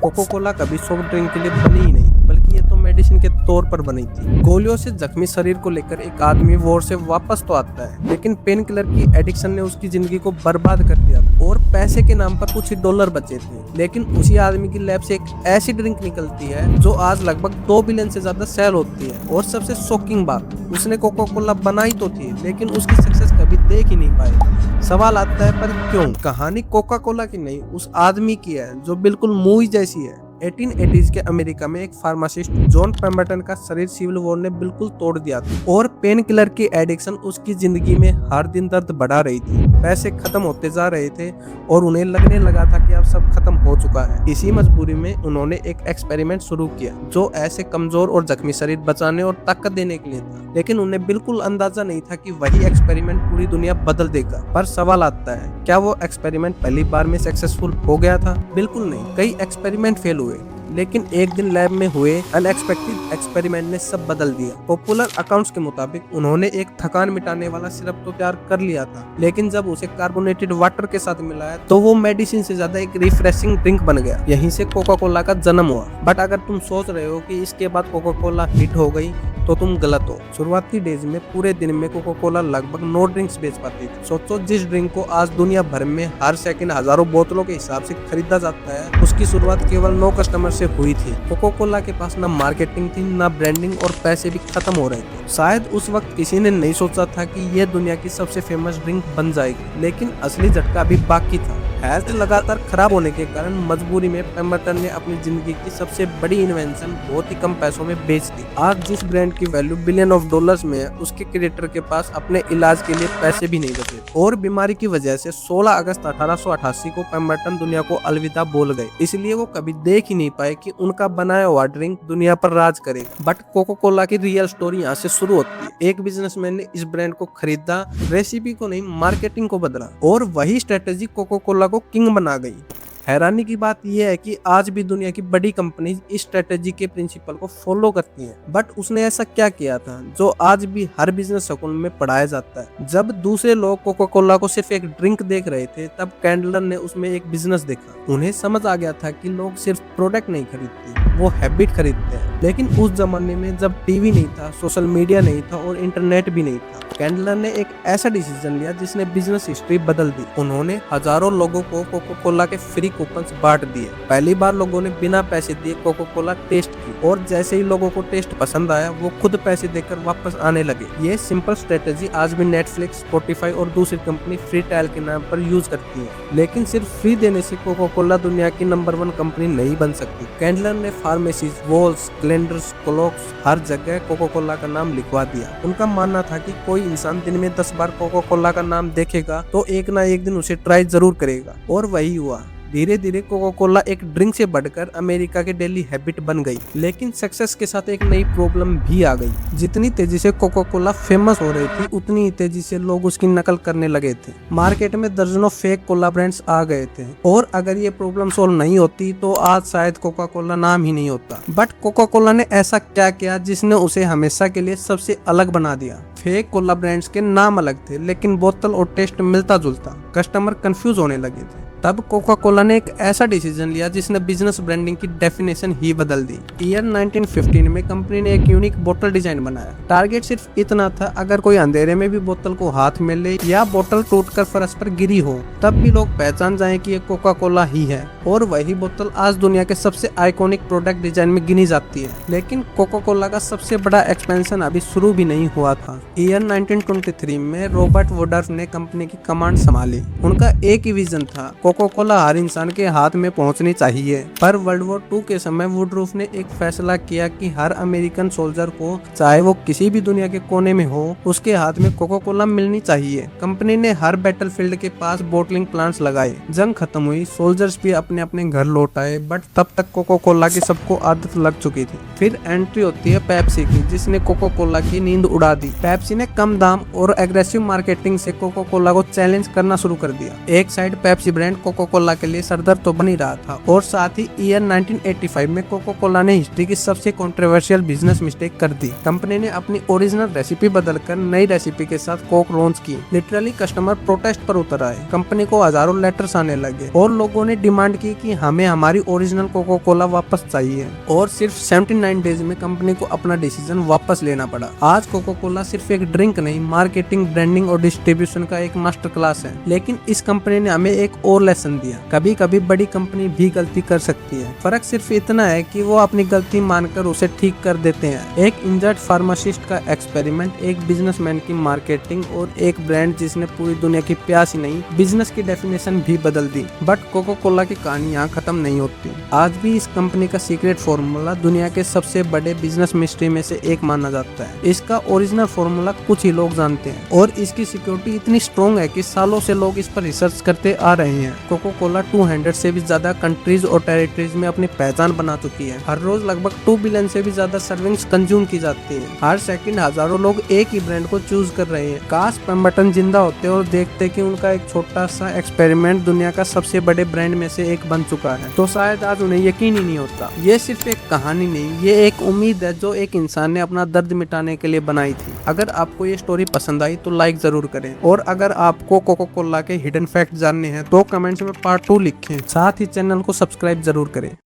Cocoa Cola कभी soft drink के लिए बनी ही नहीं, बल्कि ये तो मेडिसिन के तौर पर बनी थी। गोलियों से जख्मी शरीर को लेकर एक आदमी वॉर से वापस तो आता है, लेकिन पेन किलर की एडिक्शन ने उसकी जिंदगी को बर्बाद कर दिया और पैसे के नाम पर कुछ ही डॉलर बचे थे। लेकिन उसी आदमी की लैब से एक ऐसी ड्रिंक निकलती है जो आज लगभग 2 बिलियन से ज्यादा सेल होती है। और सबसे शॉकिंग बात, उसने कोको कोला बनाई तो थी, लेकिन उसकी सक्सेस कभी देख ही नहीं पाए। सवाल आता है, पर क्यों? कहानी कोका कोला की नहीं, उस आदमी की है जो बिल्कुल मूवी जैसी है। 1880s के अमेरिका में एक फार्मासिस्ट जॉन पेम्बरटन का शरीर सिविल वॉर ने बिल्कुल तोड़ दिया था और पेन किलर की एडिक्शन उसकी जिंदगी में हर दिन दर्द बढ़ा रही थी। पैसे खत्म होते जा रहे थे और उन्हें लगने लगा था कि अब सब खत्म हो चुका है। इसी मजबूरी में उन्होंने एक एक्सपेरिमेंट शुरू किया जो ऐसे कमजोर और जख्मी शरीर बचाने और ताकत देने के लिए था। लेकिन उन्हें बिल्कुल अंदाजा नहीं था कि वही एक्सपेरिमेंट पूरी दुनिया बदल देगा। पर सवाल आता है, क्या वो एक्सपेरिमेंट पहली बार में सक्सेसफुल हो गया था? बिल्कुल नहीं, कई एक्सपेरिमेंट फेल हुए, लेकिन एक दिन लैब में हुए अनएक्सपेक्टेड एक्सपेरिमेंट ने सब बदल दिया। पॉपुलर अकाउंट्स के मुताबिक उन्होंने एक थकान मिटाने वाला सिरप तो तैयार कर लिया था, लेकिन जब उसे कार्बोनेटेड वाटर के साथ मिलाया तो वो मेडिसिन से ज्यादा एक रिफ्रेशिंग ड्रिंक बन गया। यहीं से कोका कोला का जन्म हुआ। बट अगर तुम सोच रहे हो कि इसके बाद कोका कोला हिट हो गई, तो तुम गलत हो। शुरुआती डेज में पूरे दिन में कोका कोला लगभग 9 ड्रिंक्स बेच पाती थी। सोचो, जिस ड्रिंक को आज दुनिया भर में हर सेकंड हजारों बोतलों के हिसाब से खरीदा जाता है, उसकी शुरुआत केवल 9 कस्टमर से हुई थी। कोका कोला के पास ना मार्केटिंग थी, ना ब्रांडिंग, और पैसे भी खत्म हो रहे थे। शायद उस वक्त किसी ने नहीं सोचा था कि यह दुनिया की सबसे फेमस ड्रिंक बन जाएगी, लेकिन असली झटका अभी बाकी था। हेल्थ लगातार खराब होने के कारण मजबूरी में पेम्बरटन ने अपनी जिंदगी की सबसे बड़ी इन्वेंशन बहुत ही कम पैसों में बेच दी। आज जिस ब्रांड की वैल्यू बिलियन ऑफ डॉलर्स में है, उसके क्रिएटर के पास अपने इलाज के लिए पैसे भी नहीं बचे। और बीमारी की वजह से 16 अगस्त 1888 को पेम्बरटन दुनिया को अलविदा बोल गए। इसलिए वो कभी देख ही नहीं पाए कि उनका बनाया हुआ ड्रिंक दुनिया पर राज करे। बट कोका कोला की रियल स्टोरी यहाँ से शुरू होती है। एक बिजनेसमैन ने इस ब्रांड को खरीदा, रेसिपी को नहीं, मार्केटिंग को बदला, और वही स्ट्रेटेजी कोका कोला को किंग बना गई। हैरानी की बात यह है कि आज भी दुनिया की बड़ी कंपनीज इस स्ट्रेटेजी के प्रिंसिपल को फॉलो करती हैं। बट उसने ऐसा क्या किया था जो आज भी हर बिजनेस स्कूल में पढ़ाया जाता है? जब दूसरे लोग कोका कोला को सिर्फ एक ड्रिंक देख रहे थे, तब कैंडलर ने उसमें एक बिजनेस देखा। उन्हें समझ आ गया था कि लोग सिर्फ प्रोडक्ट नहीं खरीदते, वो हैबिट खरीदते हैं। लेकिन उस जमाने में जब टीवी नहीं था, सोशल मीडिया नहीं था और इंटरनेट भी नहीं था, कैंडलर ने एक ऐसा डिसीजन लिया जिसने बिजनेस हिस्ट्री बदल दी। उन्होंने हजारों लोगों को कोका कोला के फ्री कूपन्स बांट दिए। पहली बार लोगों ने बिना पैसे दिए कोका कोला टेस्ट की, और जैसे ही लोगों को टेस्ट पसंद आया, वो खुद पैसे देकर वापस आने लगे। ये सिंपल स्ट्रेटेजी आज भी नेटफ्लिक्स, स्पॉटिफाई और दूसरी कंपनी फ्री ट्रायल के नाम पर यूज करती है। लेकिन सिर्फ फ्री देने से कोका कोला दुनिया की नंबर 1 कंपनी नहीं बन सकती। कैंडलर ने फार्मेसीज, वॉल्स, कैलेंडर्स, क्लॉक्स, हर जगह कोका कोला का नाम लिखवा दिया। उनका मानना था कि कोई इंसान दिन में 10 बार कोका कोला का नाम देखेगा तो एक ना एक दिन उसे ट्राई जरूर करेगा। और वही हुआ। धीरे धीरे कोका कोला एक ड्रिंक से बढ़कर अमेरिका के डेली हैबिट बन गई। लेकिन सक्सेस के साथ एक नई प्रॉब्लम भी आ गई। जितनी तेजी से कोका कोला फेमस हो रही थी, उतनी ही तेजी से लोग उसकी नकल करने लगे थे। मार्केट में दर्जनों फेक कोला ब्रांड्स आ गए थे, और अगर ये प्रॉब्लम सॉल्व नहीं होती तो आज शायद कोका कोला नाम ही नहीं होता। बट कोका कोला ने ऐसा क्या किया जिसने उसे हमेशा के लिए सबसे अलग बना दिया? फेक कोला ब्रांड्स के नाम अलग थे, लेकिन बोतल और टेस्ट मिलता जुलता। कस्टमर कंफ्यूज होने लगे थे। तब कोका कोला ने एक ऐसा डिसीजन लिया जिसने बिजनेस ब्रांडिंग की डेफिनेशन ही बदल दी। ईयर 1915 में कंपनी ने एक यूनिक बोतल डिजाइन बनाया। टारगेट सिर्फ इतना था, अगर कोई अंधेरे में भी बोतल को हाथ में ले या बोतल टूटकर फर्श पर गिरी हो, तब भी लोग पहचान जाएं कि ये कोका कोला ही है। और वही बोतल आज दुनिया के सबसे आइकॉनिक प्रोडक्ट डिजाइन में गिनी जाती है। लेकिन कोका कोला का सबसे बड़ा एक्सपेंशन अभी शुरू भी नहीं हुआ था। ईयर 1923 में रॉबर्ट वुडर्फ ने कंपनी की कमांड संभाली। उनका एक ही विजन था, कोका कोला हर इंसान के हाथ में पहुंचनी चाहिए। पर वर्ल्ड वॉर 2 के समय वुडरूफ ने एक फैसला किया कि हर अमेरिकन सोल्जर को, चाहे वो किसी भी दुनिया के कोने में हो, उसके हाथ में कोका कोला मिलनी चाहिए। कंपनी ने हर बैटलफील्ड के पास बोटलिंग प्लांट्स लगाए। जंग खत्म हुई, सोल्जर्स भी अपने अपने घर लौट आए, बट तब तक कोका कोला की सबको आदत लग चुकी थी। फिर एंट्री होती है पेप्सी की, जिसने कोका कोला की नींद उड़ा दी। पेप्सी ने कम दाम और एग्रेसिव मार्केटिंग से कोका कोला को चैलेंज करना शुरू कर दिया। एक side Pepsi brand Coca Cola के लिए सरदर्द तो बन ही रहा था। और साथ ही ईयर 1985 में कोको कोला ने हिस्ट्री की सबसे कंट्रोवर्शियल बिजनेस मिस्टेक कर दी। कंपनी ने अपनी ओरिजिनल रेसिपी बदलकर नई रेसिपी के साथ कोक लॉन्च की। लिटरली कस्टमर प्रोटेस्ट पर उतर आए, कंपनी को हजारों लेटर्स आने लगे और लोगों ने डिमांड की कि हमें हमारी ओरिजिनल कोको कोला वापस चाहिए। और सिर्फ 79 डेज में कंपनी को अपना डिसीजन वापस लेना पड़ा। आज कोको कोला सिर्फ एक ड्रिंक नहीं, मार्केटिंग, ब्रांडिंग और डिस्ट्रीब्यूशन का एक मास्टर क्लास है। लेकिन इस कंपनी ने हमें एक और लेसन दिया, कभी कभी बड़ी कंपनी भी गलती कर सकती है। फर्क सिर्फ इतना है कि वो अपनी गलती मानकर उसे ठीक कर देते हैं। एक इंजर्ड फार्मासिस्ट का एक्सपेरिमेंट, एक बिजनेसमैन की मार्केटिंग और एक ब्रांड जिसने पूरी दुनिया की प्यास ही नहीं, बिजनेस की डेफिनेशन भी बदल दी। बट कोको कोला की कहानी यहाँ खत्म नहीं होती। आज भी इस कंपनी का सीक्रेट फॉर्मूला दुनिया के सबसे बड़े बिजनेस मिस्ट्री में से एक माना जाता है। इसका ओरिजिनल फॉर्मूला कुछ ही लोग जानते हैं और इसकी सिक्योरिटी इतनी स्ट्रॉन्ग है कि सालों से लोग इस पर रिसर्च करते आ रहे हैं। कोको कोला 200 से भी ज्यादा कंट्रीज और टेरिटरीज में अपनी पहचान बना चुकी है। हर रोज लगभग 2 बिलियन से भी ज्यादा सर्विंग्स कंज्यूम की जाती है। हर सेकंड हजारों लोग एक ही ब्रांड को चूज कर रहे हैं। काश पेम्बर्टन जिंदा होते और देखते कि उनका एक छोटा सा एक्सपेरिमेंट दुनिया का सबसे बड़े ब्रांड में से एक बन चुका है, तो शायद आज उन्हें यकीन ही नहीं होता। ये सिर्फ एक कहानी नहीं, ये एक उम्मीद है जो एक इंसान ने अपना दर्द मिटाने के लिए बनाई थी। अगर आपको ये स्टोरी पसंद आई तो लाइक जरूर करें और अगर आपको कोको कोला के हिडन फैक्ट जानने हैं तो कमेंट्स में पार्ट 2 लिखें। साथ ही चैनल को सब्सक्राइब जरूर करें।